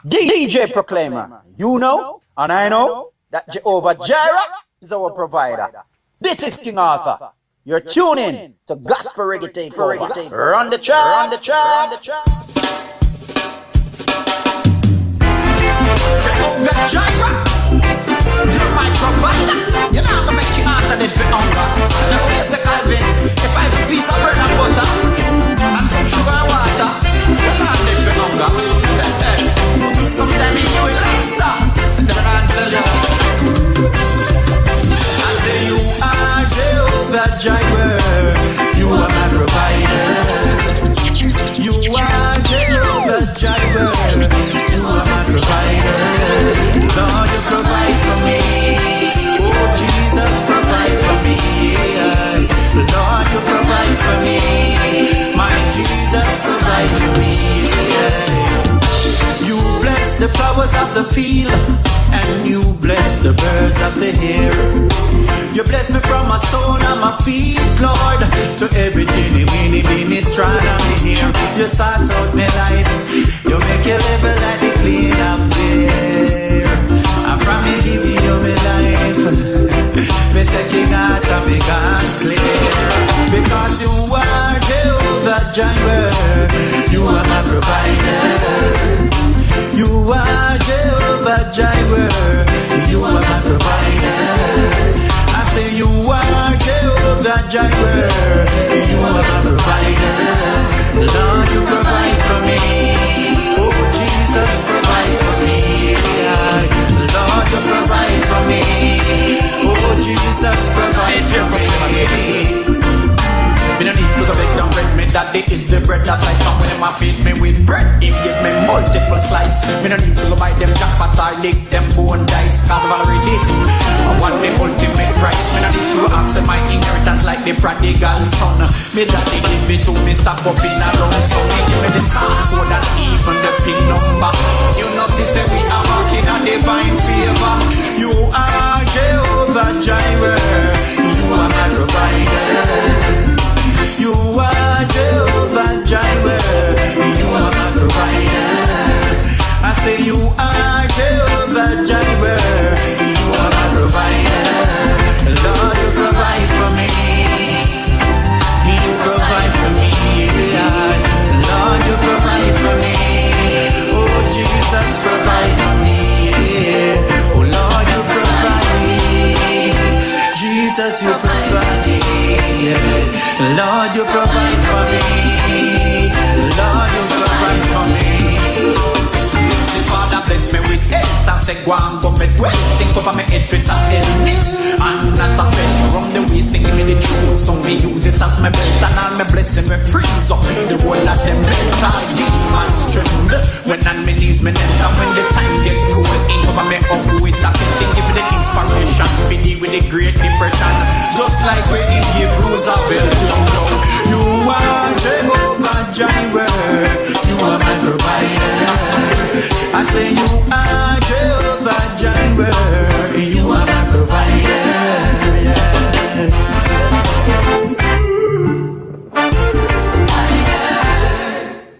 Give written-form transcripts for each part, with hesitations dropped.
DJ Proclaima, you know, and I know, that Jehovah Jireh is our provider. This is King Arthur. You're tuning to Gospel Reggae Takeover. Run the track, run the track, run the track. Jehovah Jireh, you're my provider. You're not gonna make you after that for hunger. And I always say, Calvin, if I have a piece of bread and butter and some sugar and water, you're not dead for hunger. Sometimes you will stop. And then I tell you, I say you are Jehovah Jireh. You are my provider. You are Jehovah Jireh. You are my provider. Lord, you provide for me. Oh, Jesus, provide for me. Lord, you provide for me. My Jesus, provide for me. You bless the flowers of the field, and you bless the birds of the air. You bless me from my soul and my feet, Lord, to everything in is trying to be here. You sort out my life, you make it level like the clean up there. And from me give you my life, me say King Arthur, me gone clear. Because you are Jehovah Jireh, you are my provider. You are Jehovah Jireh, you are my provider. I say you are Jehovah Jireh, you are my provider. Lord, you provide for me. Oh, Jesus, provide for me. Lord, you provide for me. Oh, Jesus, provide for me. Me no need to go back down bread, me daddy is the bread that I come when him a feed me with bread. He give me multiple slice. Me no need to go buy them jackpot or lick them bone dice. Cause I've already I want the ultimate price. Me no need to ask my inheritance like the prodigal son. Me daddy give me to me stack up in a lump sum. He give me the sound code and even the pin number. You know she say we are walking a divine favor. You are Jehovah Jireh. You are my provider. You are Jehovah Jireh, you are my provider. I say you are Jehovah Jireh, you are my provider. Lord, you provide for me. You provide for me. Lord, you provide for me. Oh, Jesus, provide for me. Oh, Lord, you provide. Jesus, you provide. Lord, you provide for me. Lord, you provide for me. The Father bless me with health and say go and go make well. Think over my head with a helmet and not a felt from the way singing me the truth. So me use it as my belt and all my blessing me freeze up. The whole of them mental demons tremble when on my knees me kneel. And when the time get cool, in over me up with a thing, give me the inspiration, feed with the Great Depression. Just like when he give Roosevelt to know. You are Jehovah Jireh, you are my provider. I say you are Jehovah Jireh, you are my provider. Yeah.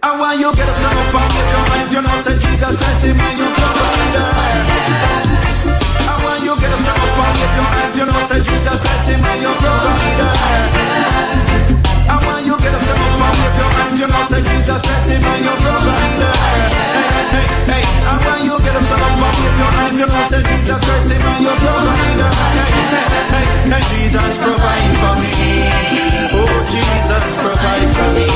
I want you get up, stand up and get your mind. If you know say Jesus Christ is my provider. I want you get up, stand up and get your mind. If you know say Jesus Christ is my provider. I want you get up, stand up and get your mind. If you know say Jesus Christ is my provider. Hey, I want you get up, stand up and get your mind. If you know say Jesus Christ is my provider. Hey, Jesus provide for me. Oh, Jesus provide for me.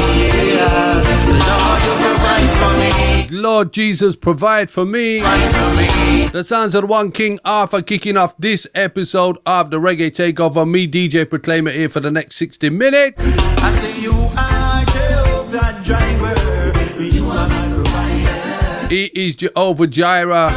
Lord, you provide for me. Lord Jesus, provide for me. The sounds of one King Arthur kicking off this episode of the Reggae Takeover. Me, DJ Proclaima, here for the next 60 minutes. I say you are Jehovah Jireh, you are my provider. He is Jehovah Jireh,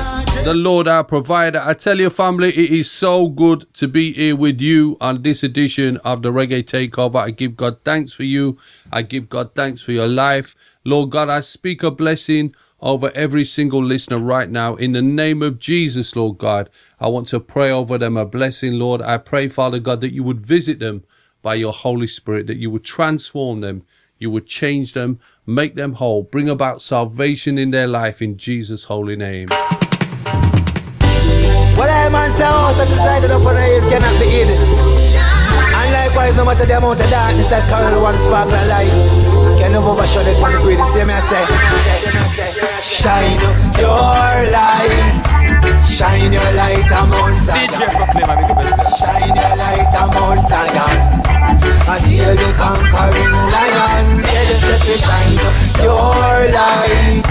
the Lord our provider. I tell you, family, it is so good to be here with you on this edition of the Reggae Takeover. I give God thanks for you. I give God thanks for your life. Lord God, I speak a blessing over every single listener right now. In the name of Jesus, Lord God, I want to pray over them a blessing, Lord. I pray, Father God, that you would visit them by your Holy Spirit, that you would transform them, you would change them make them whole, bring about salvation in their life in Jesus' holy name. What I man say, oh, such is lighted up on it cannot be hidden. And likewise, no matter the amount of darkness that carry one spark of light, can never overshadow it when you breathe. See me, I say, shine your light. Shine your light among Zion. DJ Proclaima, big up yourself. Shine your light among Zion. And hear the conquering lion. Tell us that we shine your light.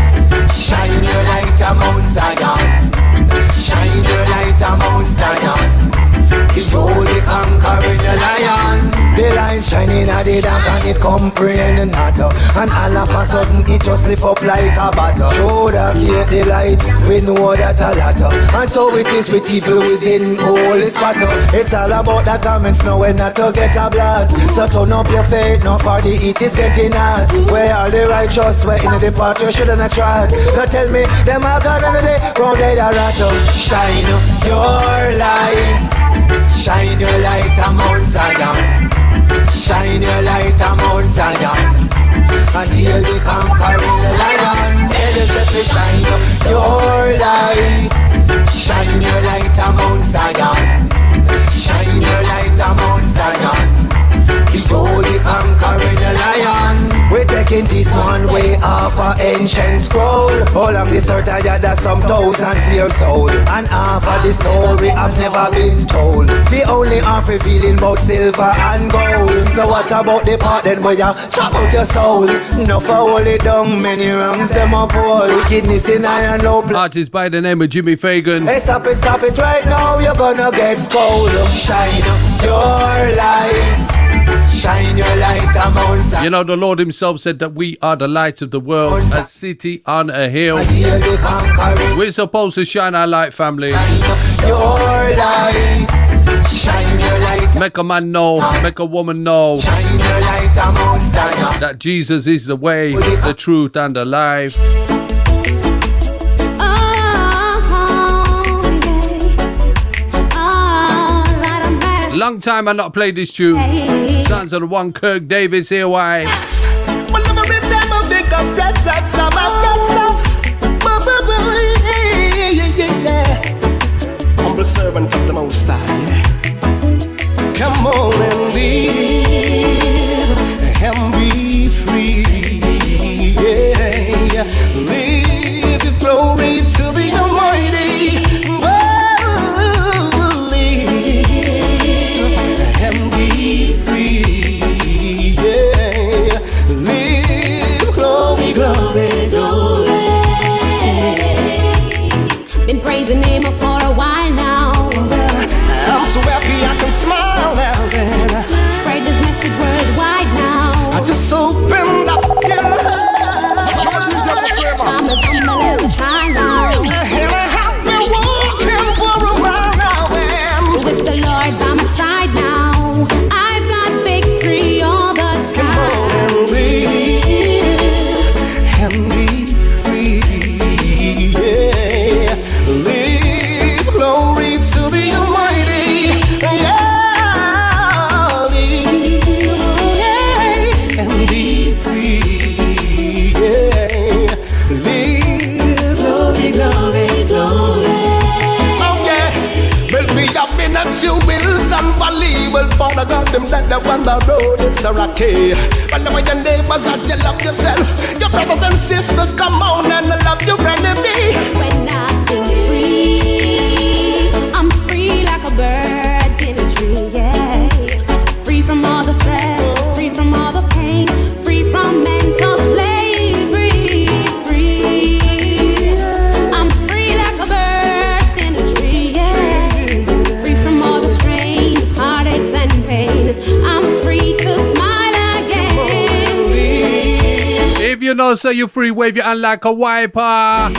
Shine your light among Zion. Shine your light among Zion. The holy conquering lion. The light shining at the dark and it comprehend not. And all of a sudden it just lift up like a batter. Show that get the light, we know that a lot. And so it is with evil within all is battle. It's all about the comments now when not to get a blood. So turn up your faith, now for the heat is getting hot. Where all the righteous, where in the part you shouldn't have tried. Now tell me, them all gone on the day, round they are rattle. Shine your light. Shine your light among Zion. Shine your light among Zion. And hear the conquering lion. Tell us that we shine your light. Shine your light among Zion. Shine your light among Zion. The holy conquering lion. We're taking this one way off an ancient scroll. All of this earth I that's some thousands years old. And half of the story I've never been told. The only half revealing about silver and gold. So what about the part then where you chop out your soul? No for hold it down, many wrongs them up all. Wickedness in iron low blood. Artist by the name of Jimmy Fagan. Hey, stop it right now, you're gonna get scolded. Shine your light. Shine your light among Zion. You know, the Lord himself said that we are the light of the world, a city on a hill. We're supposed to shine our light, family. Shine your light. Shine your light. Make a man know, make a woman know Shine your light among Zion. that Jesus is the way, the truth, and the life. Long time I not played this tune. Sounds of the one Kirk Davis here. Why? Well, every time I pick up Jesus, I'm humble servant of the Most High. Come on and live and be free. Yeah. Live with glory to the Almighty. Been praising him for a while now. I'm so happy I can smile now. Spread this message worldwide now. I just opened up your eyes. I'm a little child now. And I have been walking for a while now. With the Lord by my side now, I've got victory all the time. Come on and live and be free. Yeah. Live glory to the Almighty. Yeah. Live and be free. Yeah. Live glory, glory, glory. Oh yeah. Well, we have been at two wills and valley. Well, Father God, them that up on the road, it's a rocky. But now your neighbors as you love yourself. Your brothers and sisters, come on and love your enemy. When I feel free, I'm free like a bird in a tree, yeah. Free from all the stress, free from all the pain, free from mental slavery, free. I'm free like a bird in a tree, yeah. Free from all the strain, heartaches and pain. I'm free to smile again. If you know, say you're free, wave your hand like a wiper.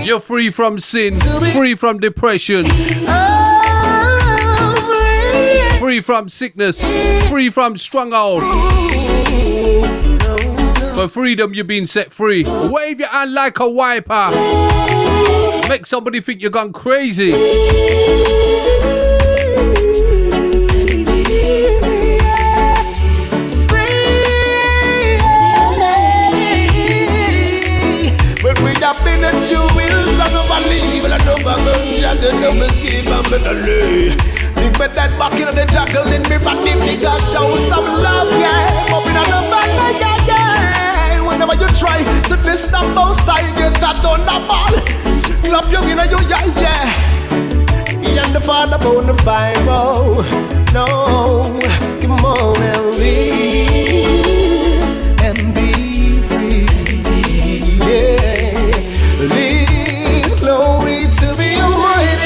You're free from sin, free from depression, free from sickness, free from stronghold. For freedom, you've been set free. Wave your hand like a wiper. Make somebody think you're gone crazy. have been a jewel. I don't believe, I don't believe, I don't skip, I'm gonna lay. Think about that back in the jungle in me body, nigga, show some love, yeah. Up in the back, yeah. Whenever you try to twist the most, I get that on the ball. Clap you in your yeah. He and the father born the 5-0. No, come on and live and be free. Yeah, live glory to the Almighty.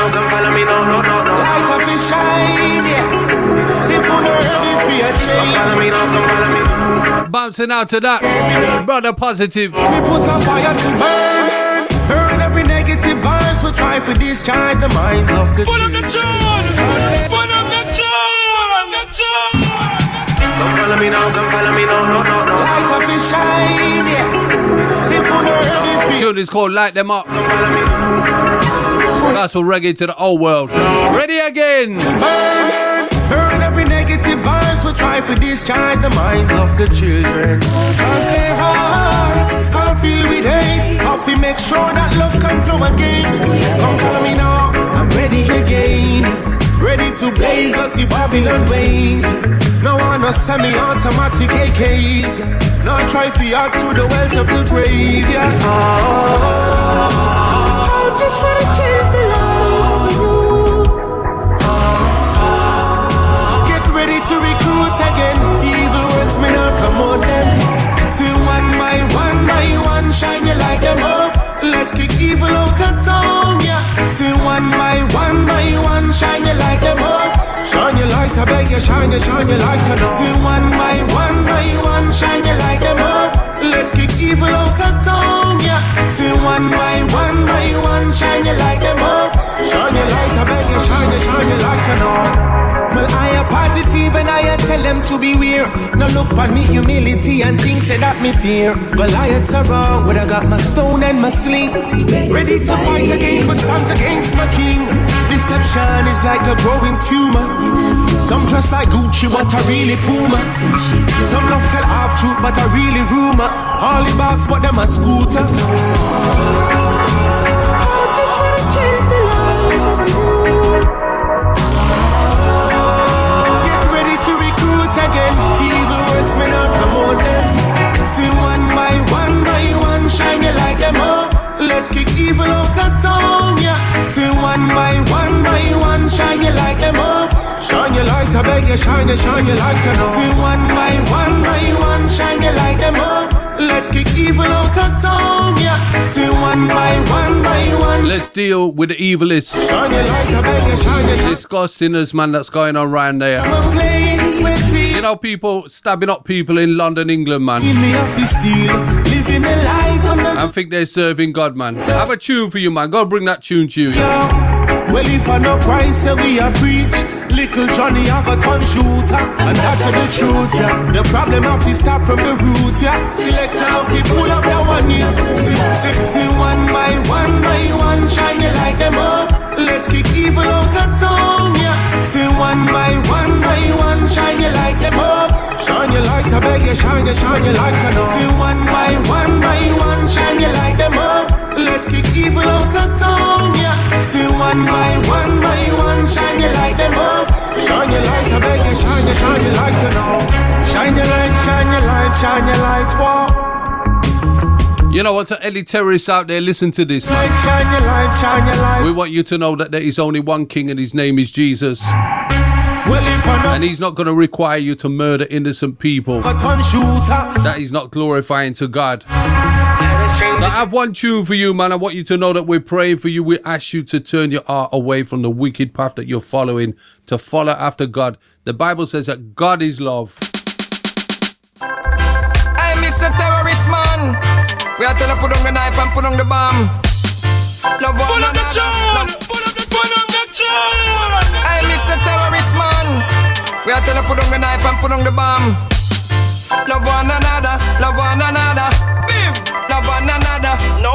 Come follow me now, no. Light up and shine, yeah. If you're ready for your change. Come follow me. Bouncing out to that, brother positive. We put a fire to burn every negative vibes. We try to discharge the minds of the Pull up the tune. Come follow me now, no. Light up and shine, yeah. If you're ready for your Tune is called Light Them Up. Come follow me now. Gospel Reggae to the whole world. Ready again. Burn every negative vibes. We try to discharge the minds of the children. Cause their hearts are filled with hate. How we make sure that love can flow again. Come follow me now, I'm ready again. Ready to blaze dirty Babylon ways. No one no semi-automatic AKs. No try to act to the wealth of the grave. Yeah. I just wanna change the life of you. Get ready to recruit again. Evil words may not come on them. See one by one, shine your light them up. Let's kick evil out of town, yeah. See one by one, shine your light them up. Shine your light, I beg you, shine your light, I know. See one by one, shine your light them up. Let's kick evil out of town, yeah. See one by one, shine your light them up. Shine your light, I beg you, shine your light, I know. Well, I am positive and I tell them to beware. Now look at me humility and things say that me fear. Goliaths are wrong, but I got my stone and my sling. Ready to fight against my stands against my king. Deception is like a growing tumor. Some trust like Gucci, but I really Puma. Some love tell half truth, but I really rumor. Holly box, but them a scooter. I just wanna change the life of you. Get ready to recruit again. Evil words may not come on them. See one by one, shine your light them up. Let's kick evil out of town, yeah. See one by one, shine your light them up. Shine your light, I beg you, shine your light, I know. See one by one, shine your light them up. Let's kick evil out of town, yeah. See one by one. Let's deal with the evilists. Shine your light, I beg you, shine your Disgustingness, man, that's going on around there. You know, people stabbing up people in London, England, man. I think they're serving God, man. Have a tune for you, man. Go bring that tune to you. Yeah. Well, if I no Christ, we are preach. Little Johnny have a ton shooter, and that's the truth, yeah. The problem of the start from the root, yeah. Select how we pull up your one, yeah. See one by one, shine your light them up. Let's kick evil out of town, yeah. See one by one, shine your light them up. Shine your light, I beg you, shine your light, I know. See one by one, shine your light them up. Let's kick evil out of town, yeah. See one by one, shine your light them up. Shine your light, I beg you, shine your light, I know. Shine your light, whoa. You know what, to any terrorists out there, listen to this, man. Shine your light. We want you to know that there is only one king and his name is Jesus. Well, if I know, and he's not going to require you to murder innocent people. That is not glorifying to God. So I have one tune for you, man. I want you to know that we're praying for you. We ask you to turn your heart away from the wicked path that you're following, to follow after God. The Bible says that God is love. Hey, Mr. Terrorist Man, we are telling put on the knife and put on the bomb. Love one another. Pull up the tune. Hey, Mr. Terrorist Man, we are telling put on the knife and put on the bomb. Love one another. Love one another. Love one another. No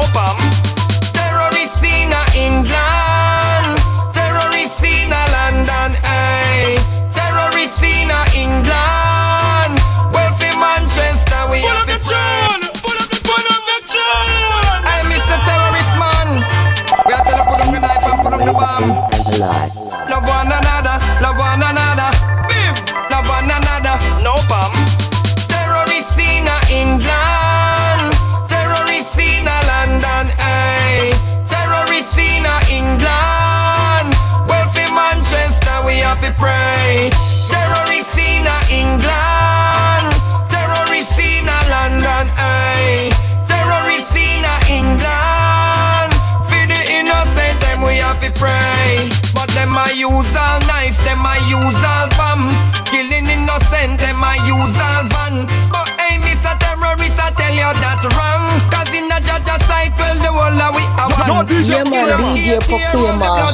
use all knife, them I use all bomb. Killing innocent, them I use all van. But hey, Mr. Terrorist, I tell you that's wrong. Cause in a judge cycle, the whole of we are one. Yeah, man, DJ Proclaima.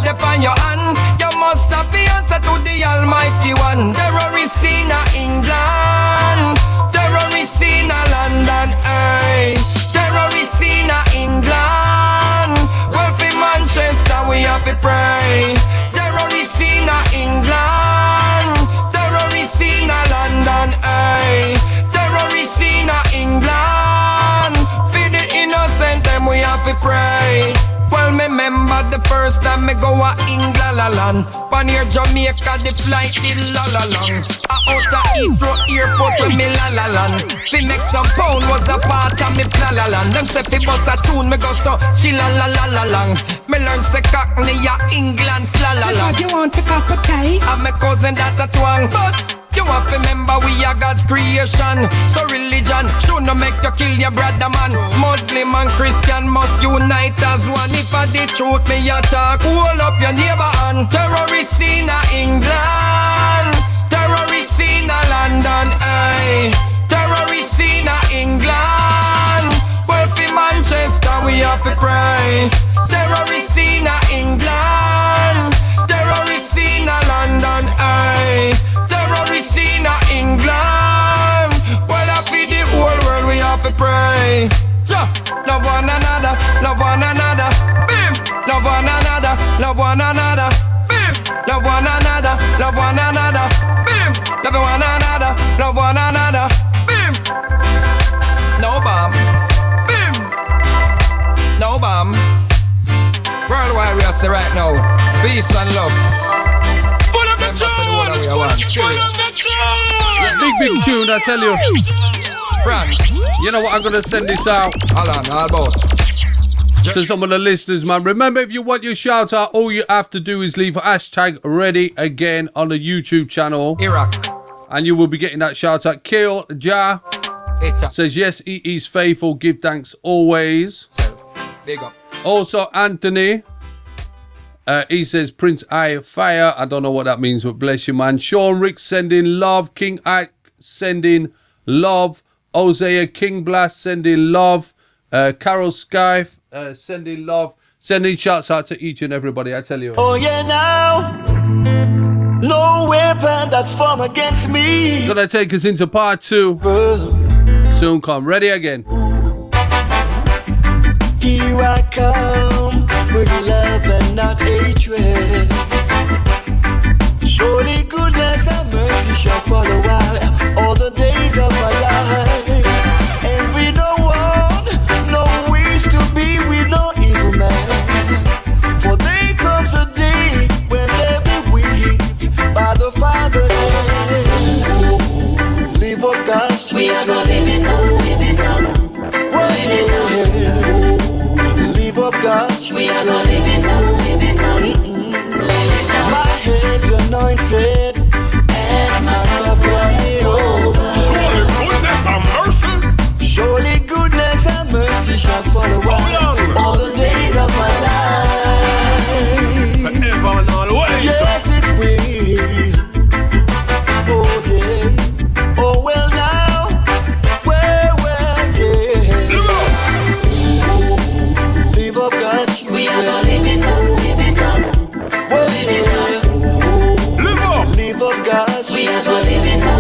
You must have the answer to the Almighty One. Terrorists in England, terrorists in London, aye. Terrorists in England, well for Manchester we have to pray. Terrorists in England, terrorists in London, aye. Terrorists in England, for the innocent them we have to pray. Well, me remember the first time me go a England. Pan here Jamaica, the flight is la long. Out of Heathrow airport with me la land. Fi make some pound was a part of me plan. Them say fi bust a tune, me go so chill la long. Me learn say cockney a England la long. You want to cup of tea? I'm my cousin that a twang, but you have to remember we are God's creation. So religion should not make you kill your brother man. Muslim and Christian must unite as one. If I the truth me attack, hold up your neighbor and terrorists in England, terrorists in London, aye. Terrorists in England, well for Manchester we have to pray. Terrorists in England, terrorists in London, aye. Terrorists in England, well I feed the whole world we have to pray. Love one another, love one another, bim. Love one another, love one another, bim. Love one another, love one another, bim. Love one another, love one another, bim. No bomb, bim. No bomb. Worldwide we are say right now, peace and love. Pull up the tune! Pull up the tune! Big tune, I tell you. France. You know what, I'm going to send this out. Hold on, all about. To some of the listeners, man. Remember, if you want your shout out, all you have to do is leave hashtag ready again on the YouTube channel. Iraq. And you will be getting that shout out. Kill Ja says, yes, he is faithful. Give thanks always. Big up. Also, Anthony. He says, Prince I Fire. I don't know what that means, but bless you, man. Sean Rick sending love. King Ike sending love. Hosea King Blast sending love. Carol Sky sending love. Sending shouts out to each and everybody, I tell you. Oh yeah, now no weapon that form against me Gonna take us into part 2. Soon come. Ready again. Here I come with love and not hatred. Surely goodness and mercy shall follow all the days of my life. And we no one, no wish to be with no evil man. For there comes a day when they be whipped by the Father's hand. Live up God's street. We are gonna live on. Live up God's street. We are gonna live on. My head's anointed and my cup running over. Surely goodness and mercy shall follow all the days of my life. Forever and always. Yes, it will. Oh yeah. Oh well now. Well, yeah. Live up God's street. We are gonna live it on. Well, yeah. Live up God's street. We are gonna live it on.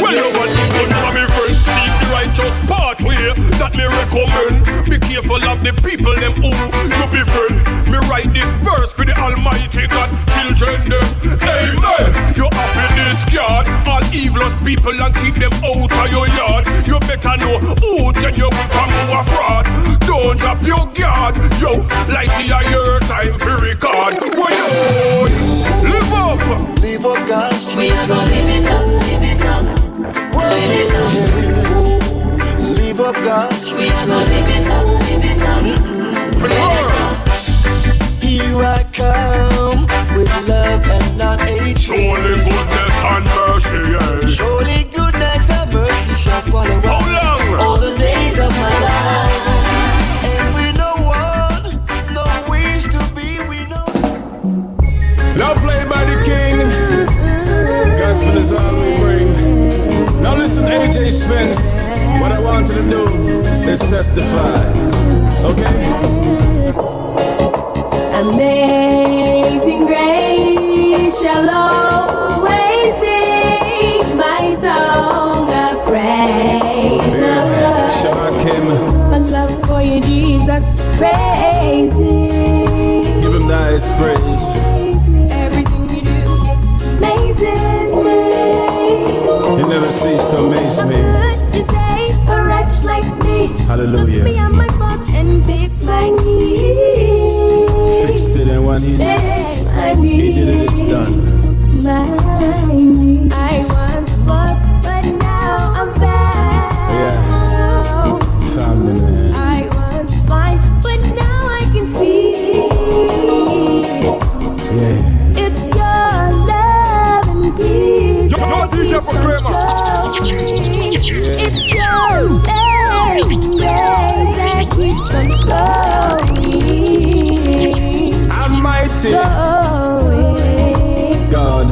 Well, you want to know me friend. Seek the righteous pathway that me recommend. Be careful of the people them who you befriend. Me write this verse for the Almighty God children them. Amen. You have in this yard all evilous people and keep them out of your yard. You better know who tell you from who are fraud. Don't drop your guard. Yo, Lytie are your time for record. Why yo, live up. Live up God's street. We are gonna live it on. Live up God's street. We are gonna live it on. Here I come with love and not hatred. Surely goodness and mercy, yeah. Surely goodness and mercy shall follow all the days of my life. And we no one, no wish to be, we know. Now Now listen, AJ Spence. What I wanted to do is testify. Okay? Amazing grace shall always be my song of praise. My love for you, Jesus, is crazy. Give him the highest praise. Everything you do amazes me. You never cease to amaze me. You say a wretch like me. Hallelujah. Look beyond my faults and fix my needs. Fixed it and what he did. He did it, it's done. I once was, but now I'm found. Yeah. Family man. I was blind, but now I can see. Yeah. It's your love and peace. Yo, DJ Proclaima. It's your love and grace that keeps on flowing. Almighty Flowing. God.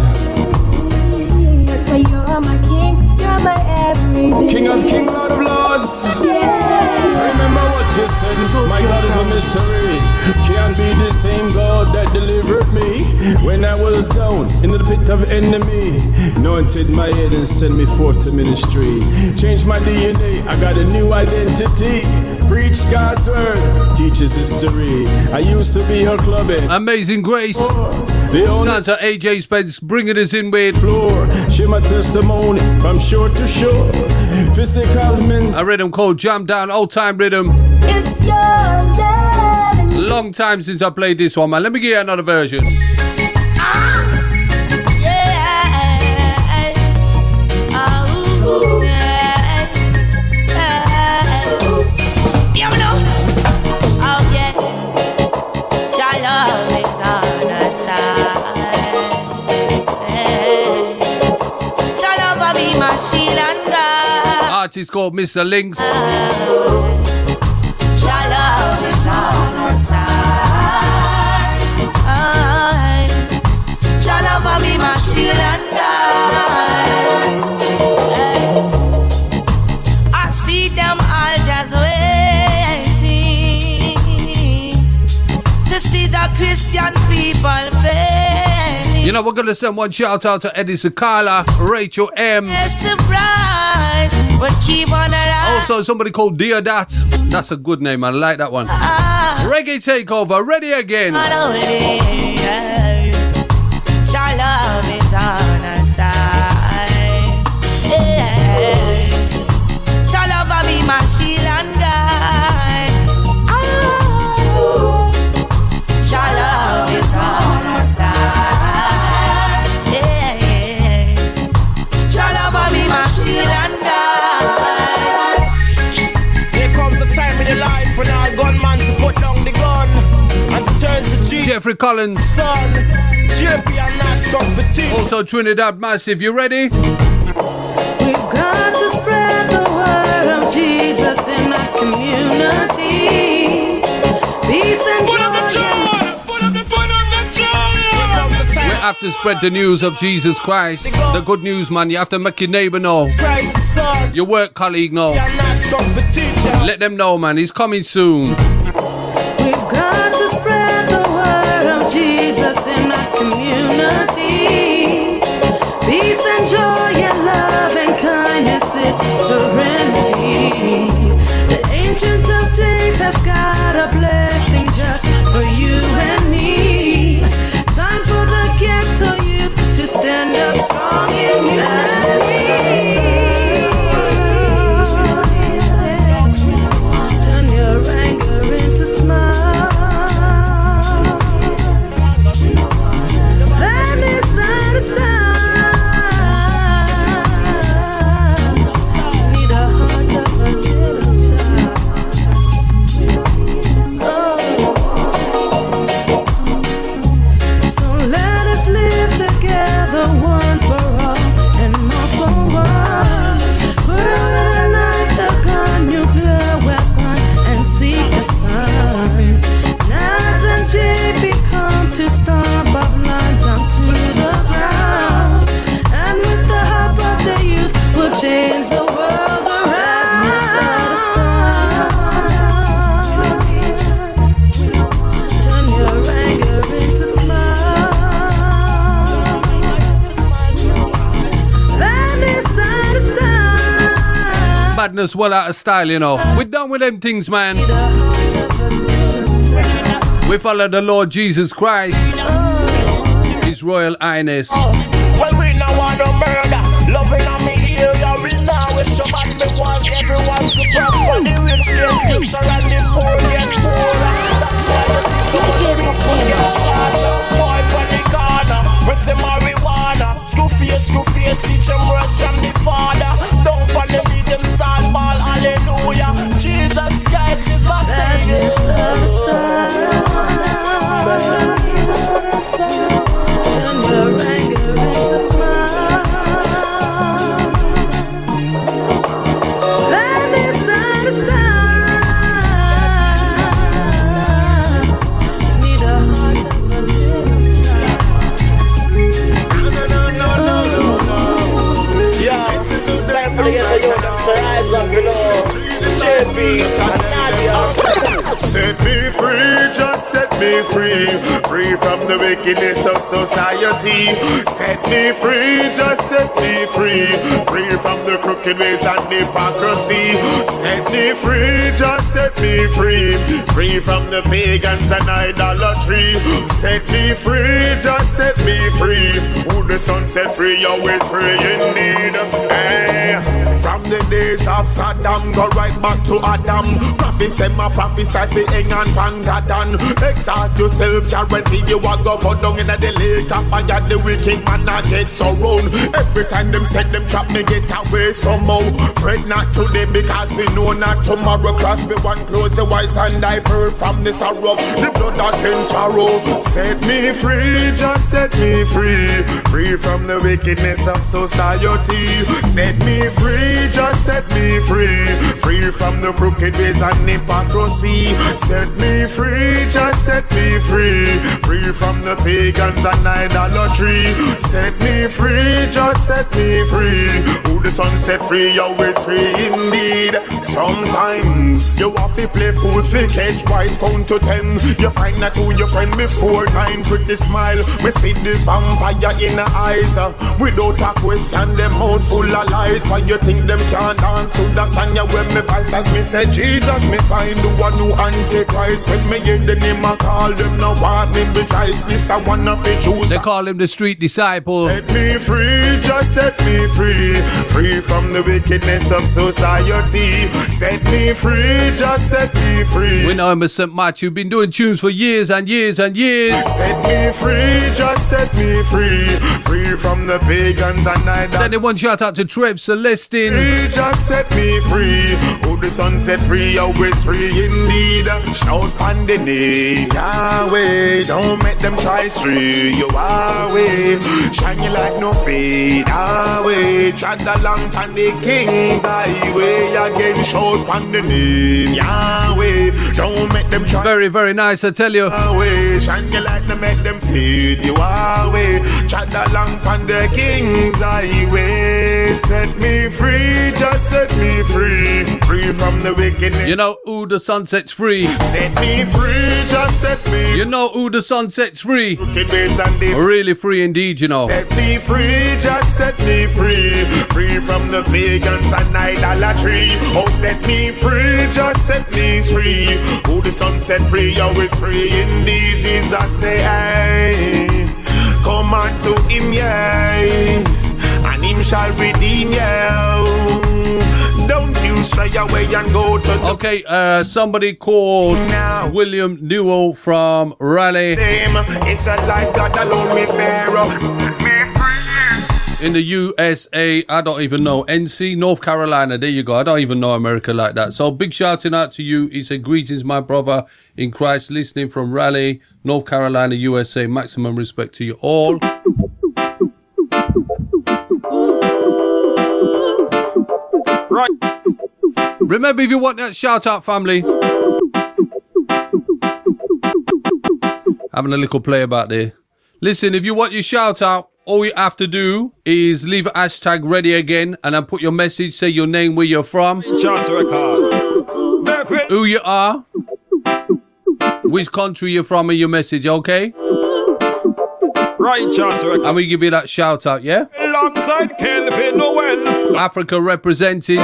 That's why you're my king, you're my everything. King of King, Lord of Lords. Yeah. Remember what you said. My God is a mystery. Can't be the same God that delivered me when I was down in the pit of enemy. Anointed my head and sent me forth to ministry. Changed my DNA. I got a new identity. Preach God's word. Teaches history. I used to be a clubbing. Amazing Grace. The only Sounds like AJ Spence bringing us in with floor. Share my testimony from shore to shore. Physical men. a rhythm called Jam Down, old time rhythm. It's your love and Long time since I played this one, man. Let me give you another version. Artist called Mr. Links. I see them all just waiting to see the Christian people fail. You know, we're going to send one shout out to Eddie Sakala, Rachel M. Surprise, but keep on around. Also, somebody called Deodat. That's a good name, man. I like that one. Reggae Takeover, ready again. Your love is on our side. Yeah. Your love will be my shield and guide. Oh. Your love is on our side. Yeah. Your love will be my shield and guide. There comes a time in your life when all gunman to put down the gun and to turn to Jesus. Jeffrey Collins. Son, champion not competition. Also Trinidad Massive, you ready? We've got to spread the word of Jesus in our community. Peace and joy. We have to spread the news of Jesus Christ. The good news, man. You have to make your neighbor know. Your work colleague know. Let them know, man. He's coming soon. We've got to spread the word of Jesus in our community. Peace and joy and love and kindness, it's serenity. The Ancient of Days has got a blessing just for you and me. Time for the ghetto youth to stand up strong in unity. Turn your anger into smile. Let me satisfy. Need a heart of a little child. madness well out of style, you know. We're done with them things, man. We follow the Lord Jesus Christ, His Royal Highness. Well, we now want to murder. Loving on me here, we now wish about me want everyone to prosper. The rich get richer and the poor get poorer. That's why the DJ Proclaima boy from the corner with the marijuana. Screw face, teach them words from the Father. Don't follow me, them start ball, hallelujah. Jesus Christ is my Savior. Turn your anger into smile. Let me understand. Need a heart and a little child. Yeah, time for the get to you. So rise up below. JP and Nadia. Set me free, just set me free. Free from the wickedness of society. Set me free, just set me free. Free from the crooked ways and hypocrisy. Set me free, just set me free. Free from the pagans and idolatry. Set me free, just set me free. Who the sun set free, always free indeed. Hey. From the days of Saddam, go right back to Adam. Prophesy my prophesy for Eng and Pangadan. Exalt yourself, guarantee you will go down in the lake of fire. The wicked man I get so wrong. Every time them set them trap, me get away somehow. Fret not today because we know not tomorrow. Cross me one close the wise and I heard from the sorrow. The blood that cleanse sorrow. Set me free, just set me free. Free from the wickedness of society. Set me free, just set me free. Free from the crooked ways and hypocrisy. Set me free, just set me free. Free from the pagans and idolatry. Set me free, just set me free. Who the sun set free, always free indeed. Sometimes you have to play fool for catch wise count to 10. You find that who your friend before 9. Pretty smile, we see the vampire in the eyes. Without a question, them mouth full of lies. Why you think them can't dance to the song? You when me voice as me say Jesus, me find the one who antichrist. When me hear the name I call them, no want me rejoice. This I one of the Jews. They call him the street disciple. Set me free, just set me free. Free from the wickedness of society. Set me free, just set me free. We know him as St. Matthew, been doing tunes for years and years and years. Set me free, just set me free. Free from the pagans and idolatry. Then they want shout out to Trev Celestine. Free, just set me free. Who the sun set free, always free indeed. Shout on the name Yahweh. Don't make them try stray you away. Shine your light no fade away. Tread along on the King's highway. Again shout on the name Yahweh. Don't make them try. Very, very nice, I tell you. Away. Shine your light no make them fade you away. Tread along on the King's highway. Set me free, just set me free. Free from the wickedness. You know who the sun sets free. Set me free, just set me. You know who the sun sets free. Really Really free indeed, you know. Set me free, just set me free. Free from the pagans and idolatry. Oh, set me free, just set me free. Who the sun set free, always free indeed. Jesus say, hey, come on to him, yeah, and him shall redeem you. Don't you stray away and go to the Okay, somebody called William Newell from Raleigh it's a light God alone me Pharaoh. in the USA. I don't even know. NC, North Carolina. There you go. I don't even know America like that. So big shouting out to you. He said, greetings, my brother in Christ, listening from Raleigh, North Carolina, USA. Maximum respect to you all. Right. Remember, if you want that shout out, family, having a little play about there. Listen, if you want your shout out, all you have to do is leave a hashtag ready again and then put your message, say your name, where you're from, who you are, which country you're from, and your message, okay? Righteous record. And we give you that shout out, yeah? Alongside Kelvin Noel. Africa representing.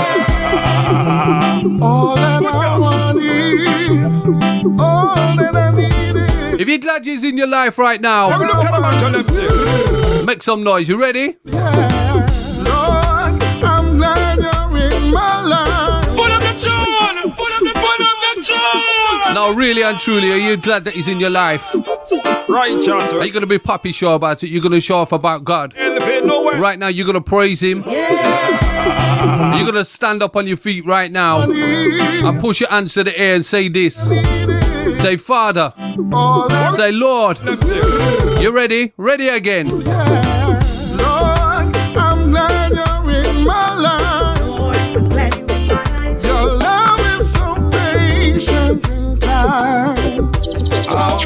All that I want is, all that I need is. If you're glad you're in your life right now, make some noise. You ready? Yeah. Lord, I'm glad you're in my life. Put up the tune! Put up the tune! Now, really and truly, are you glad that he's in your life? Righteous. Are you going to be poppy show about it? You're going to show off about God? Right now, you're going to praise him. You're going to stand up on your feet right now and push your hands to the air and say this. Say, Father. Say, Lord. You ready? Ready again. Lord, I'm glad you're in my life. Your love is so patient and kind. Oh,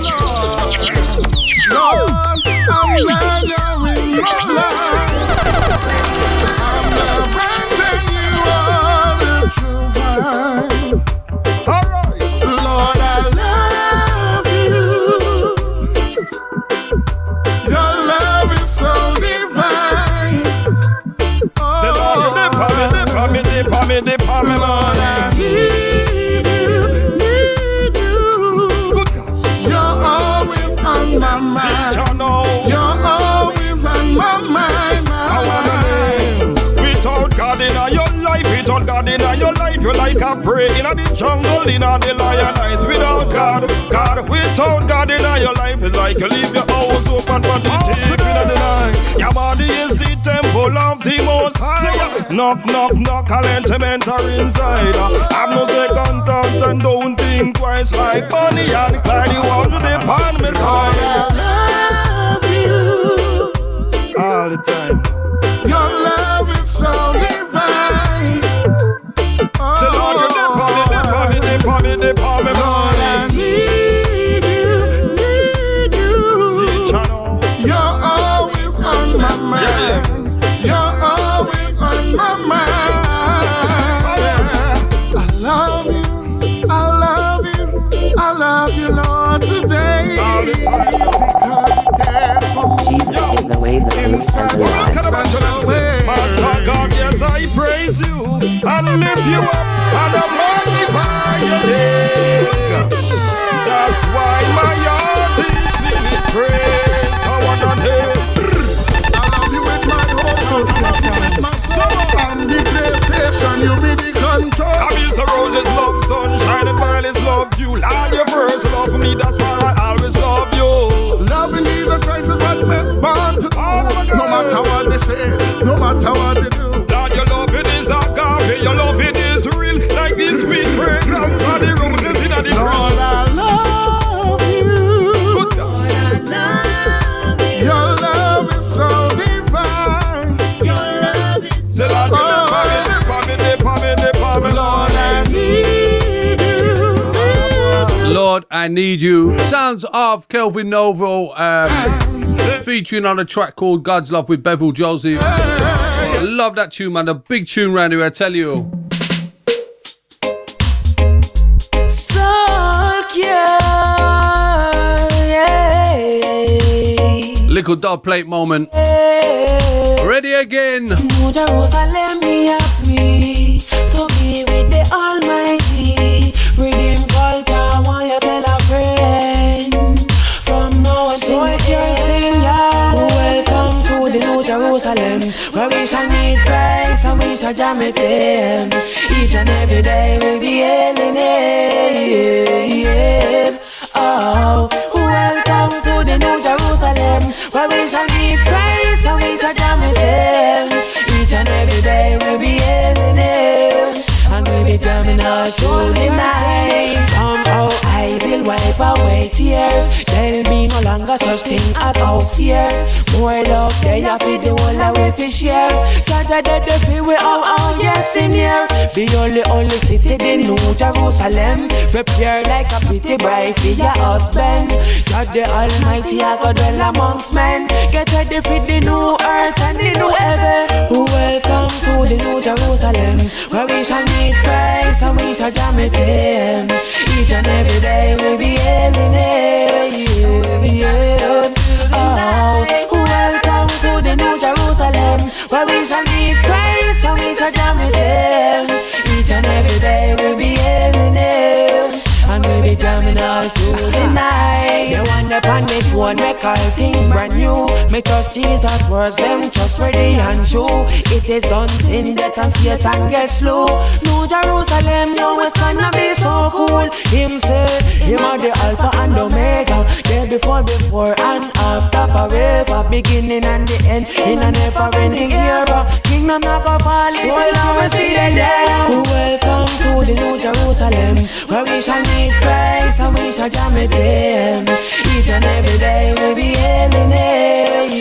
Lord, I'm glad you're in my life. I'm granting you all the true vine. All right, Lord, I love you. Your love is so divine. Say, Lord, you dip on me, Lord, I need you. Good God. You're always on my mind. You're always on my mind. Without God in your life, without God in your life, you're like a prey in the jungle, in the lion eyes. Without God, without God in your life, it's like you leave your house open for the deep in the night. Your body is the temple of the Most High. Knock, knock, knock, I'll enter inside. Have no second thoughts and don't think twice, like Bonnie and Clyde. You want to depend me, son. I love you all the time. Your love is so divine. Say, Lord, you dip on me, Lord, I need you. See, channel. You're always on my mind. You're always on my mind. I love you, Lord, today. All the time. Because you cared for me. Inside my special way. Master God, yes, I praise you and lift you up and I magnify your name. That's why my heart is filled with praise. Come on and hear. I love you with my whole soul. My soul and the PlayStation, you be the control. I mean, so roses love sunshine and violets love you. Lord, you first love me, that's why I always love you. Loving Jesus Christ is what men want to do. No matter what they say, no matter what they do. Lord, your love it is agape, your love it is real. Like this sweet fragrance of the roses in the grass. Lord, I love you. Good God. Lord, I love you. Your love is so divine. Your love is so divine. Lord, I need you. Lord, I need you. Sounds of Kelvin Novo featuring on a track called God's Love with Bevel Joseph. I love that tune, man. A big tune round here, I tell you. Soulcure, yeah. Little dub plate moment. Ready again. New Jerusalem, me a pray to be with the Almighty. Redeem culture, want you tell a friend. From now on, Soulcure sing, yeah. Welcome to the New Jerusalem, where we shall meet Christ and we shall jam with him. Each and every day we'll be hailing him. Oh, welcome to the New Jerusalem, where we shall meet Christ and we shall jam with him. Each and every day we'll be hailing him, and we'll be jamming our soul night. Somehow eyes will wipe away tears. There'll be no longer such thing as our fears. More love they have to the whole away for share. Judge that the feel we all yes in here. Be only city in New Jerusalem. Prepare like a pretty bride for your husband. Judge the Almighty I go dwell amongst men. Get ready for the new earth and the new heaven. Welcome to the New Jerusalem, where we shall meet Christ and we shall jam with him. Each and every day we'll be hailing him. Oh, welcome to the New Jerusalem, where we shall meet Christ and we shall jam with him. Each and every coming all through the night. They want up on the throne, make all things brand new. Me trust Jesus' words, them trust ready and true. It is done, sin, death and Satan get slow. New Jerusalem, now it's gonna be so cool. Him say, him are the Alpha and Omega. There before and after forever. Beginning and the end, in a never-ending era. Kingdom not go fall, so long as see them there. Welcome to the New Jerusalem, where we shall meet Christ and we shall jam with them. Each and every day we'll be hailing it.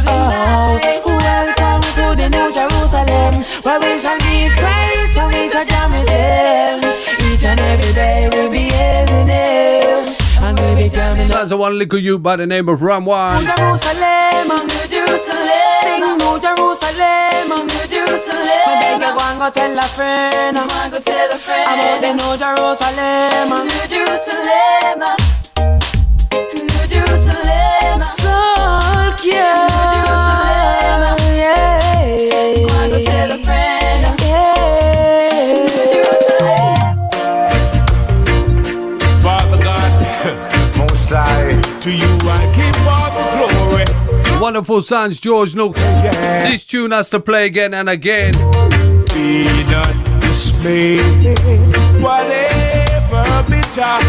Oh, welcome to the New Jerusalem, where we shall meet Christ and we shall jam with them. Each and every day we'll be hailing it. Sounds of one little youth by the name of Ramwan. New Jerusalem, New Jerusalem, sing New Jerusalem, New Jerusalem. My beg you go and go tell a friend, about the New Jerusalem, New Jerusalem, New Jerusalem, Soulcure, New Jerusalem, yeah. Go and go tell a friend, yeah. New Jerusalem. Father God, Most High, to you I give all the glory. Wonderful sounds, George Nook. Yeah. This tune has to play again and again. Be not dismayed, whatever betide,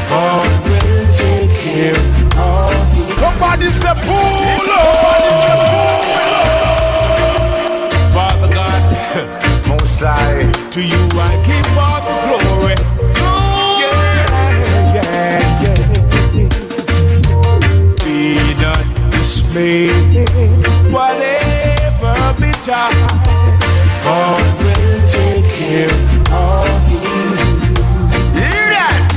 God will take care of you. Somebody say, pull up. Father God, Most High, to you I give all the glory. Be not dismayed, whatever betide, God will take care of you. Hear that?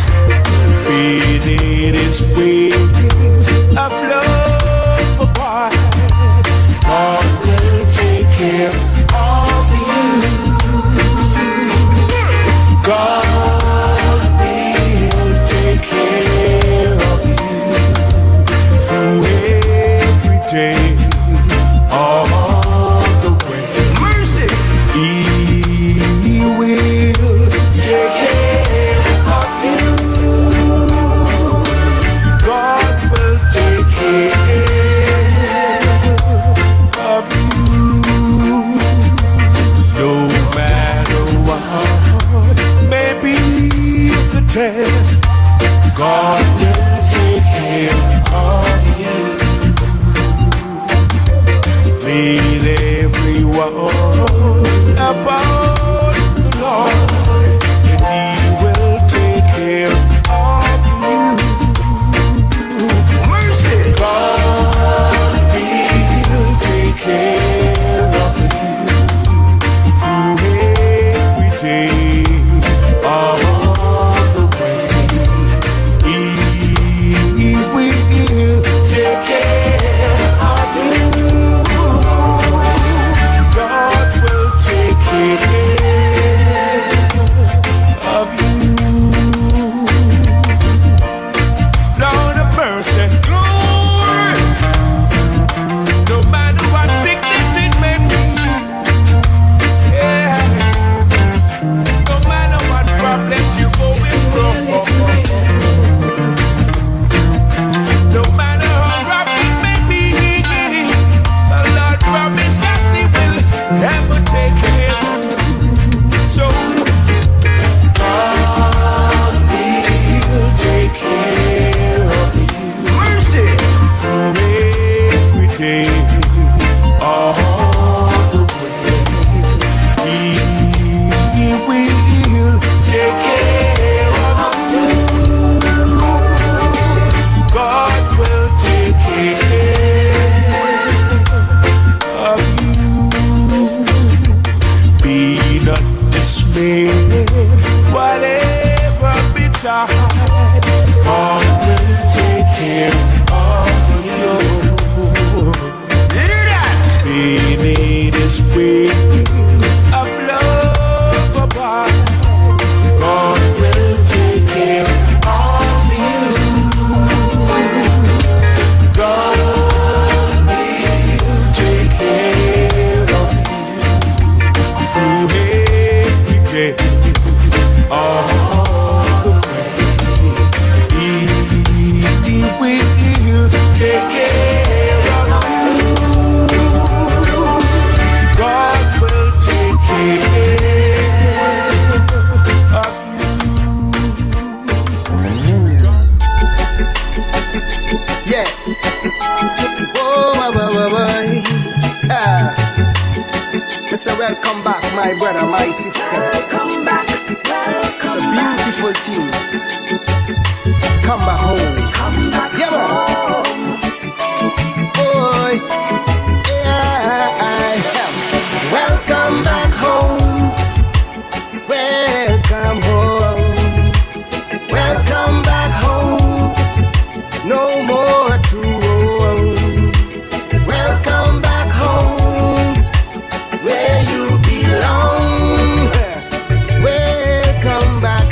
Beneath His wings of love abide, God will take care of you. God will take care of you through every day. All the way. Mercy. He will take care of you. God will take care of you. No matter what may be the test, God will take care of you. Lead everyone about the Lord, and He will take care of you. Mercy. God will take care of you through every day, all the way. He will take care of you. God will take care of you. Lord of mercy, glory. No matter what sickness it may be, yeah. No matter what problems you go through, no matter how rough it may be, the Lord promises He will never take care of you. So God will take care of you. Mercy. Through every day, all the way. He will take care of you. God will take care of you. Be not dismayed, whatever betide, God will take care of you. Hear that? Beneath His wings of love abide, God will take care of you. God will take care of you through every day, all welcome back, my brother, my sister. Welcome back, welcome. It's a beautiful thing. Come back home. Come back home. Boy, yeah. Welcome back home. Welcome home. Welcome back home. No more to roam. Welcome back home, where you belong. Welcome back.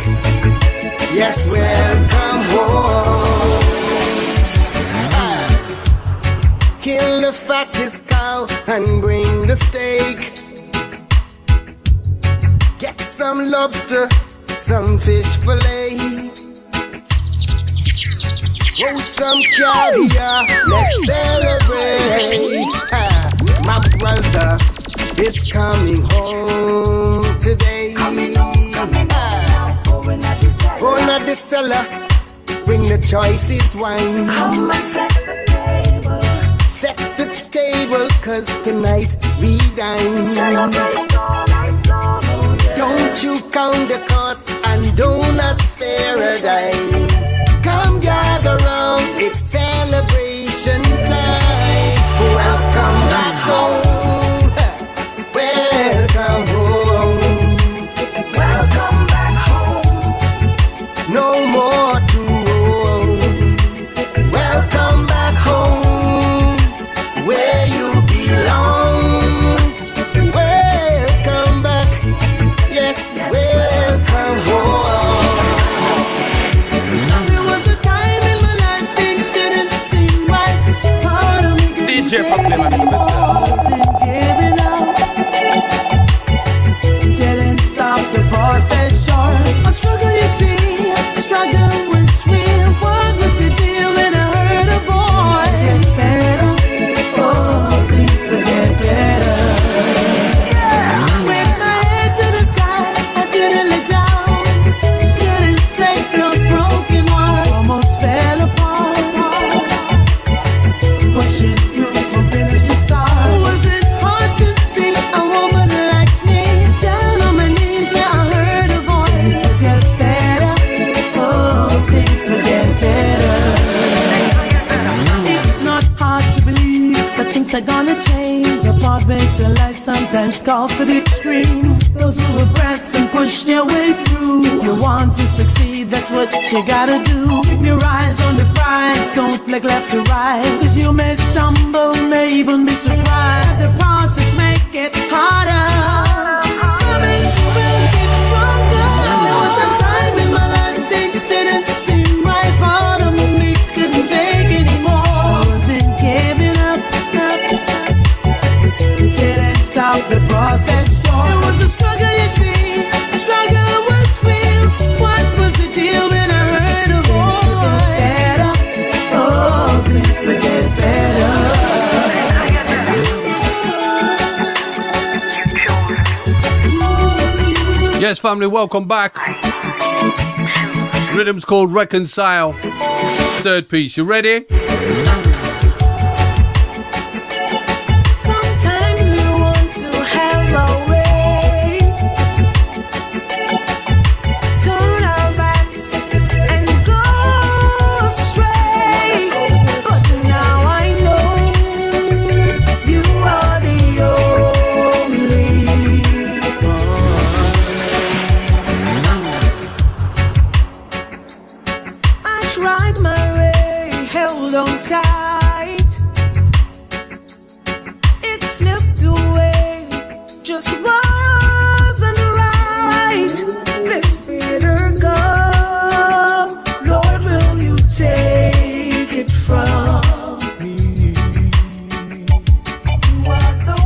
Yes, welcome home. Kill the fattest cow and bring the steak. Get some lobster, some fish fillet. Roast some caviar, let's celebrate. My brother is coming home today. Open at the cellar, bring the choicest wine. Set the table, cause tonight we dine. Don't you count the cost and do not spare a dime. Come gather round, it's celebration time. Welcome back home. Welcome home. Welcome back home. No more to roam. Welcome back home, where you belong. Welcome back. Yes, welcome home. DJ Proclaima to myself. Didn't stop the process short. A struggle, you see, struggle was real. What was the deal when I heard a voice? Better, oh, things will get better. With my head to the sky, I didn't look down. Couldn't take a broken heart, almost fell apart. Pushing from finish to start. Was it hard to see a woman like me down on my knees where I heard a voice? Things will get better. Oh, things will get better. It's not hard to believe that things are gonna change. A pathway to life sometimes calls for the extreme. Those who will press and push their way through. If you want to succeed, that's what you gotta do. Keep your eyes on the prize, don't look left to right. Cause you may stumble, may even be surprised. The process make it harder. Promise you will get stronger. There was a time in my life things didn't seem right. Part of me couldn't take anymore. I wasn't giving up. Didn't stop the process short. It was a struggle, you see. Struggle was real. What was the deal when I heard a voice? Things will get better. Yes, family, welcome back. Rhythm's called Reconcile. Third piece, you ready? Sometimes we want to have our way, turn our backs and go astray. But now I know you are the only one. I tried my way, held on tight. It slipped away, just wasn't right. This bitter cup, Lord, will you take it from me? You are the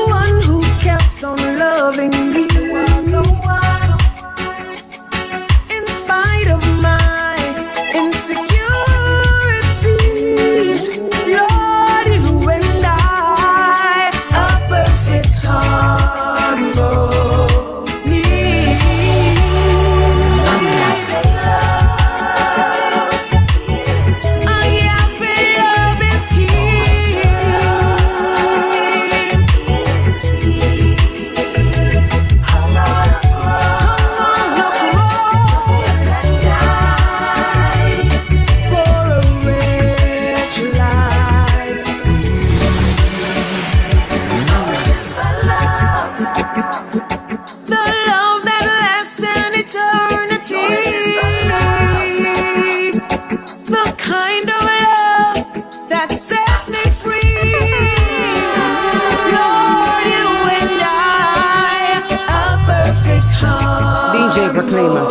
one who kept on loving me. You are the one, in spite of my insecurity. DJ Proclaima.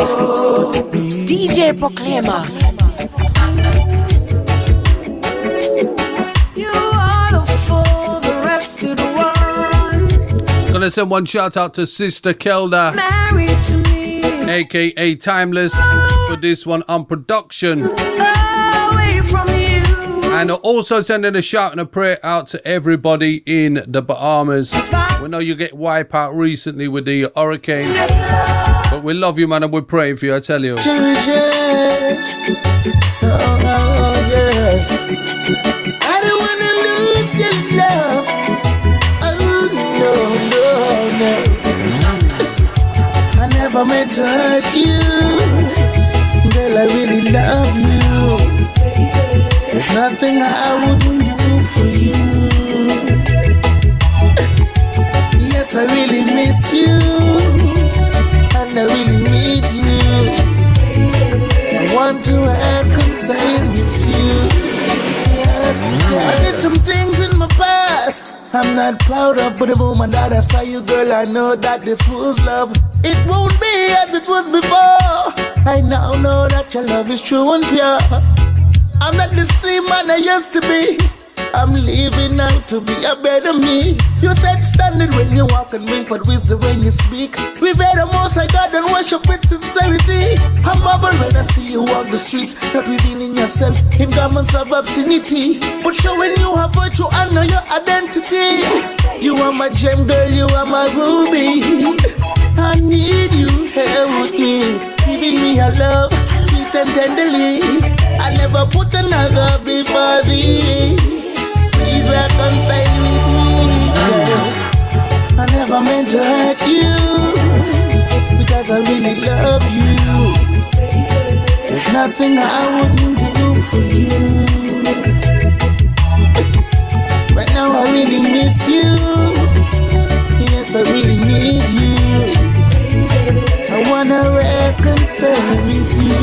DJ Proclaima. You are for the rest of the world. Gonna send one shout out to Sister Kelda, Married to me. aka Timeless, for this one on production. Away from you. And also sending a shout and a prayer out to everybody in the Bahamas. We know you get wiped out recently with the hurricane, but we love you, man, and we're praying for you, I tell you. Oh, yes. I don't wanna lose your love. Oh, no. I never meant to hurt you. Girl, I really love you. There's nothing I wouldn't do for you. Yes, I really miss you, and I really need you. I want to reconcile with you. Yes, I did some things in my past I'm not proud of, but the moment that I saw you, girl, I know that this was love. It won't be as it was before. I now know that your love is true and pure. I'm not the same man I used to be. I'm living out to be a better me. You set standard when you walk and wink, but wisdom when you speak. We bear the most I got and worship with sincerity. I'm bubble when I see you walk the streets, not revealing yourself in garments of obscenity, but showing you have virtue and know your identity. You are my gem, girl, you are my ruby. I need you here with me, giving me your love, sweet and tenderly. I never put another before thee. Please reconcile with me, girl. I never meant to hurt you, because I really love you. There's nothing I wouldn't do for you. Right now I really miss you. Yes, I really need you. I wanna reconcile with you.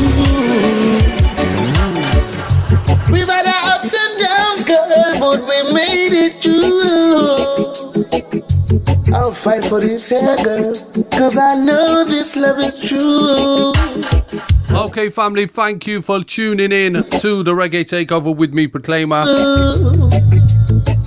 We've had our ups and downs, girl, but we made it through. I'll fight for this here, girl, cause I know this love is true. Okay, family, thank you for tuning in to the Reggae Takeover with me, Proclaima.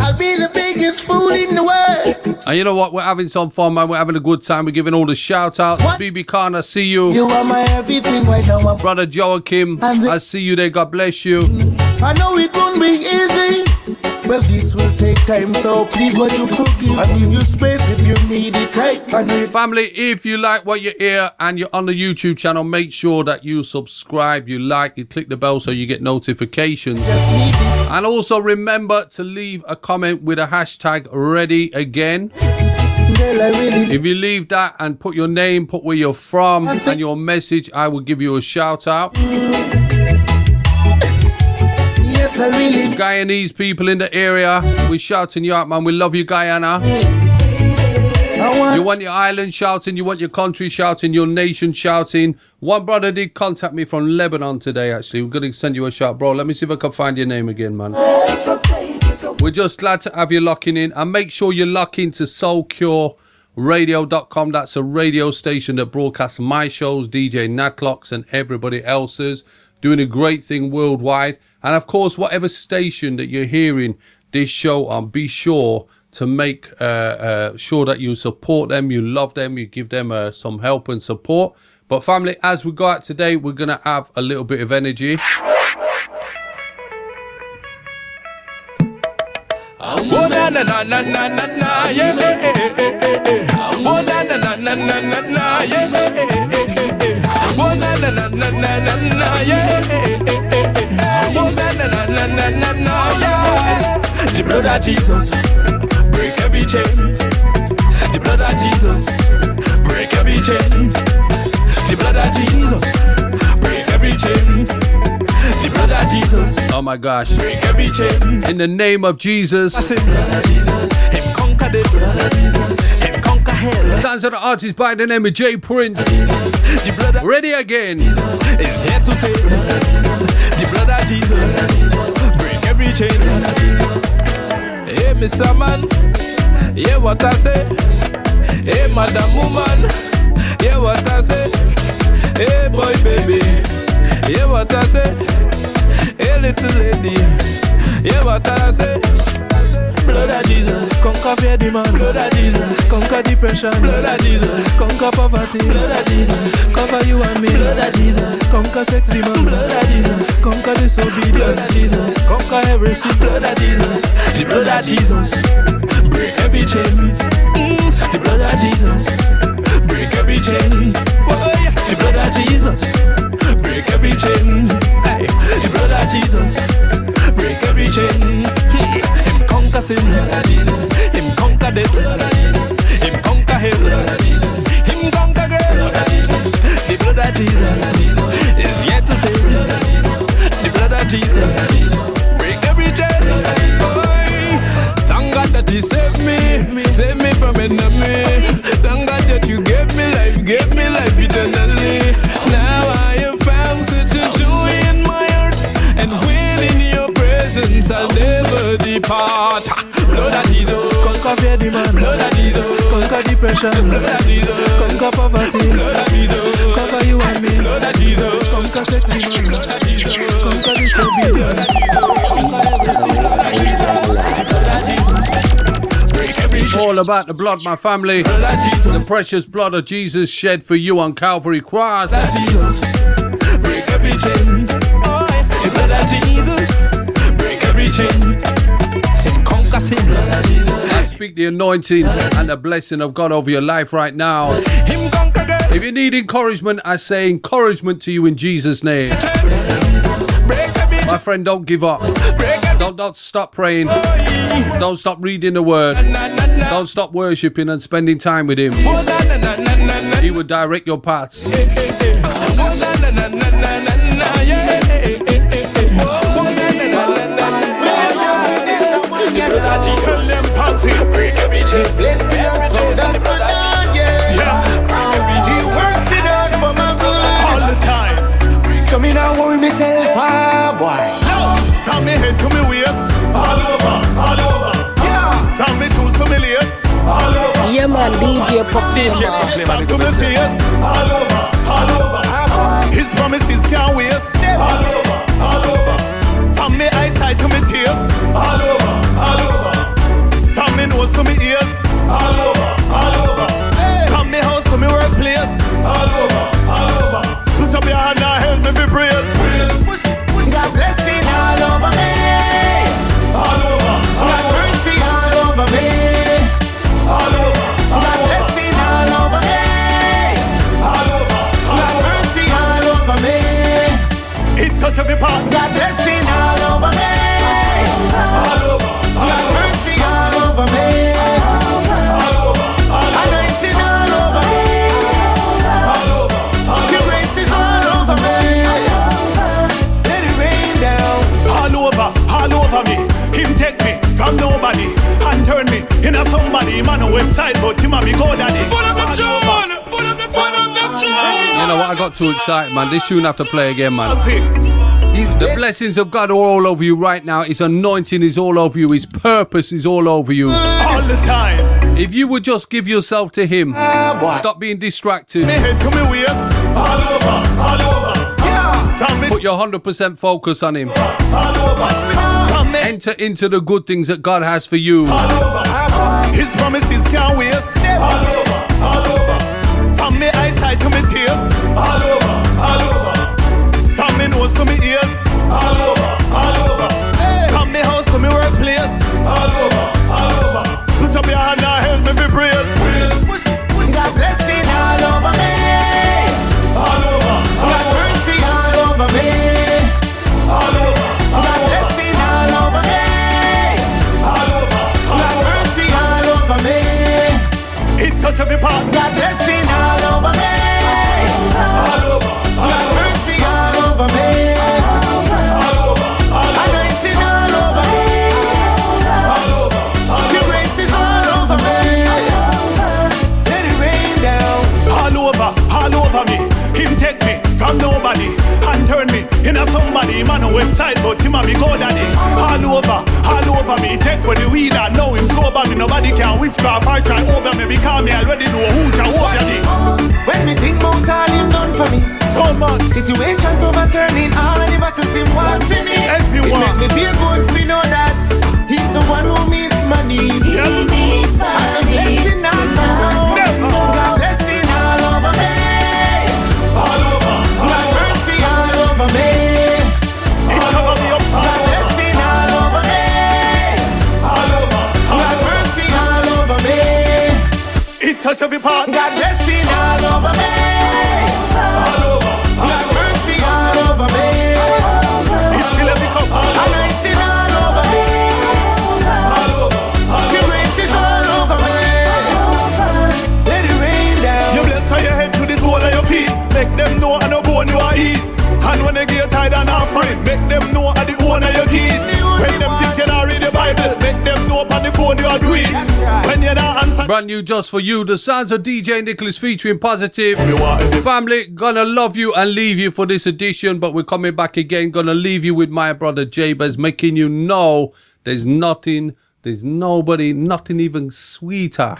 I'll be the biggest fool in the world. And you know what? We're having some fun, man. We're having a good time. We're giving all the shout outs. BB Khan, I see you. You are my everything right now. Brother Joachim, I see you there. God bless you. I know it won't be easy. Well, this will take time, so please won't you forgive. I'll give you space if you need it. I know Family, if you like what you hear and you're on the YouTube channel, make sure that you subscribe, you like, you click the bell so you get notifications. And also remember to leave a comment with a hashtag ready again. If you leave that and put your name, put where you're from and your message, I will give you a shout out. Yes, I really. Guyanese people in the area, we're shouting you out, man. We love you, Guyana. You want your island shouting, you want your country shouting, your nation shouting. One brother did contact me from Lebanon today, actually. We're going to send you a shout, bro. Let me see if I can find your name again, man. We're just glad to have you locking in. And make sure you lock into SoulcureRadio.com. That's a radio station that broadcasts my shows, DJ Natlock's and everybody else's. Doing a great thing worldwide. And of course, whatever station that you're hearing this show on, be sure to make sure that you support them, you love them, you give them some help and support. But family, as we go out today, we're going to have a little bit of energy. Oh na na na na na na na yeah. Oh na na na na na na na yeah. Oh na na na na na na na yeah. Oh na na na na na na na yeah. The blood of Jesus break every chain. The blood of Jesus break every chain. The blood of Jesus break every chain. The blood of Jesus. Oh my gosh. Break every chain. In the name of Jesus. I say blood of Jesus. Him conquer the blood of Jesus. Him conquer hell. Sounds of the artist by the name of J Prince. The blood of Ready again. Jesus is here to save. The blood of Jesus. Break every chain. Hey, Mr. Man. Yeah, what I say. Hey, Madam Woman. Yeah, what I say. what I say? Hey, little lady. Yeah, what I say? Blood of Jesus, conquer fear demand. Blood of Jesus, conquer depression. Blood of Jesus, conquer poverty. Blood of Jesus, cover you and me. Blood of Jesus, conquer sex demand. Blood of Jesus, conquer disobedience. Blood of Jesus, conquer every sin. Blood of Jesus, the blood of Jesus, break every chain. The blood of Jesus, break every chain. Oh yeah, the blood of Jesus, break every chain. Hey, the blood of Jesus, break every chain. Him conquer sin, him conquer death, him conquer hell, him conquer grave. The blood of Jesus is yet to save. The blood of Jesus break every chain. Thank God that He saved me from enemy. Thank God that You gave me life eternally. Now I have found such a joy in my heart, and when in Your presence I'll never depart. Blood of Jesus, conquer fear demand. Blood of Jesus, conquer depression. Blood of Jesus, conquer poverty. Blood of Jesus, cover you and me. Blood of Jesus, conquer sex demand. Blood of Jesus, conquer disobedience. All about the blood, my family. The precious blood of Jesus shed for you on Calvary Cross. Jesus, break every chain. The blood of Jesus, break every chain. Conquer sin. I speak the anointing and the blessing of God over your life right now. If you need encouragement, I say encouragement to you in Jesus' name. My friend, don't give up. Don't stop praying. Don't stop reading the word. Don't stop worshiping and spending time with Him. He will direct your paths. So me now worry myself, boy. From me head to me waist, all over. Yeah. From me shoes to me lace, all over. Yeah, man, DJ Proclaima. Back to me face, all over. His promises can't waste, all over. From me eyesight to me tears, all over. From me nose to me ears, all over. From me house to me workplace, all over. Push up your hand and help me be praise. God blessing all over me. All over. God mercy all over me. All over. God blessing all over me. All over. God mercy all over me. It touch every part. God blessing all over me. All over. God mercy all over me. All over. Anointing all over me. All over. Your grace is all over me. Let it rain down. All over me. Him take me from nobody and turn me into somebody. Man, no website, but him and me go daddy. Pull up the tune. You know what? I got too excited, man. This tune have to play again, man. The blessings of God are all over you right now. His anointing is all over you. His purpose is all over you. All the time. If you would just give yourself to Him, stop being distracted. Me head to me waist, all over. Yeah. Put your 100% focus on Him. All over. Enter into the good things that God has for you. All over. His promises can't waste. All over. From me eyesight to me tears. All over. From me nose to me ears. All over. From me house to me workplace. All over. Push up your hand and help me be praise. God blessing all over me. All over. God mercy all over me. All over. God blessing all over me. All over. God mercy all over me. It touch every part. God blessing all over me. All over. God mercy all over me. All over. Anointing all over me. All over. Your grace is all over me. Let it rain down. All over me. Him take me from nobody and turn me into somebody. Man, no website, but him and me go daddy. All over me. Take with the weed and know him sober me. Nobody can witchcraft or try over me because me already know who Jehovah is. When me think about all him done for me, So much. Situations overturning, all of the battles in one finish. Everyone. It make me feel good to know that he's the one who meets my needs. He meets my and the blessing not to know. God blessing all over me. All over. God mercy all over me. All over. God blessing all over me. All over. God mercy all over me. It touch every part. God blessing all over me. All over. God mercy all over me. It fill every cup. Anointing all over me. All over. Your grace is all over me. Let it rain down. You bless on your head to the sole of your feet. Make them know I no bone you are eat. And when they get tired and afraid, make them know I the owner you keep. When them think you not read the Bible, make them know on the phone you are do it. When you not answer. Brand new just for you, the sounds of DJ Nicholas featuring Positive. Family, gonna love you and leave you for this edition, but we're coming back again. Gonna leave you with my brother Jabez, making you know there's nothing, there's nobody, nothing even sweeter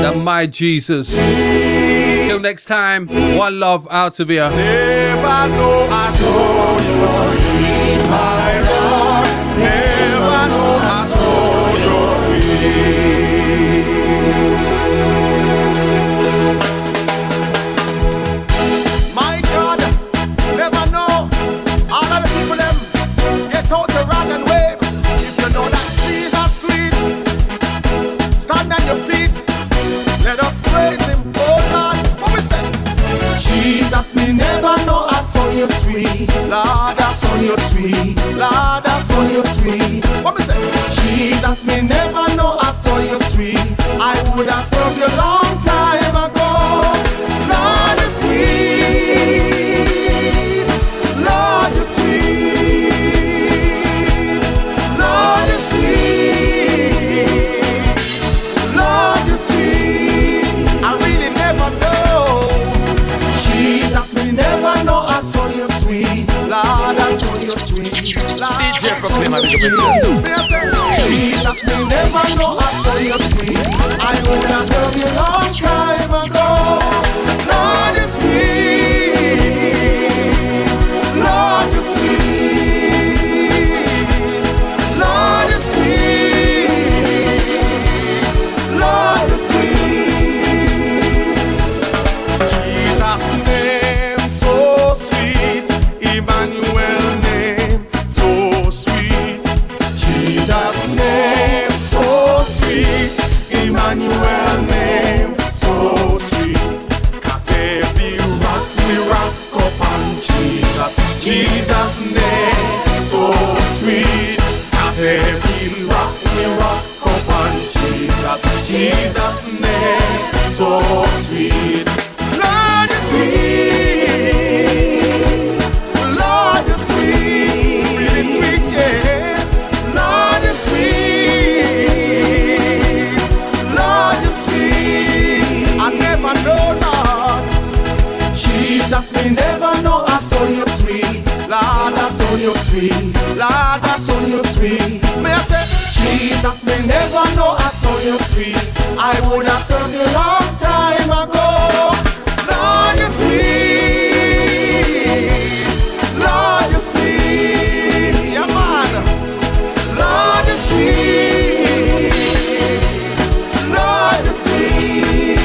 than my Jesus. Till next time, one love out of here. Never know I saw you sweet, my Lord. Never know I saw you sweet. My God, never know. All of the people them get out the rag and wave. If you know that Jesus sweet, stand on your feet. Let us praise him, oh Lord. What we say? Jesus, me never know I saw you sweet. Lord, I saw you sweet. Lord, I saw you sweet. What we say? Jesus, me never know I saw you sweet. I would have served you long time ago. Lord, you sweet. Lord, you sweet. Lord, you sweet. Lord, you sweet. I really never know. Jesus, me never know I saw you sweet. Lord, I saw you sweet. Lord, DJ Proclaima, Jesus, me never know I saw you sweet. I would have served you long time ago. Lord, you sweet. Lord, you sweet. Lord, you sweet. Lord, you sweet. Jesus' name so sweet. Emmanuel name so sweet. Jesus' name so sweet. Emmanuel name so sweet. 'Cause if you rock me, rock up on Jesus. Jesus' name so sweet. 'Cause if you rock me, rock up on Jesus. Jesus' name so sweet. Lord, you sweet. Lord, you sweet. Really sweet, yeah. Lord, you sweet. Lord, you sweet. I never know, Lord. Jesus, me never know I saw you sweet. Lord, I saw you sweet. Lord, I saw you sweet. May I say, Jesus, me never know I saw you sweet. I would have served you long time ago. Lord, you sweet. Lord, you sweet. Yeah, man. Lord, you sweet. Lord, you sweet.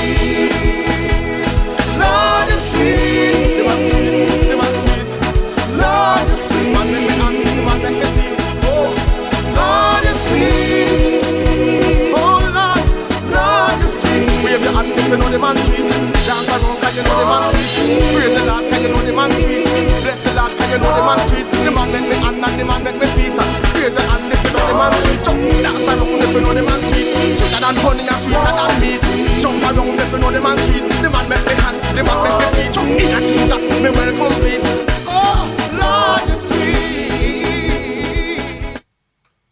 Lord, you sweet. The man sweet. The man sweet. Lord, you sweet. Man make me happy. The man make me feel. Oh, Lord, you sweet. Oh, Lord. Lord, you sweet. Wave your hand if you know the man sweet. Dance around 'cause you know the man sweet. Praise the Lord 'cause you know the man sweet. Bless the Lord 'cause you know the man sweet. The man make me hand and the man make me feet. Praise the hand if you know the man sweet. Dance around if you know the man sweet. Sweeter than honey and sweeter than meat. Jump around if you know the man sweet. The man make me hand, the man make me feet. In a Jesus, me well complete.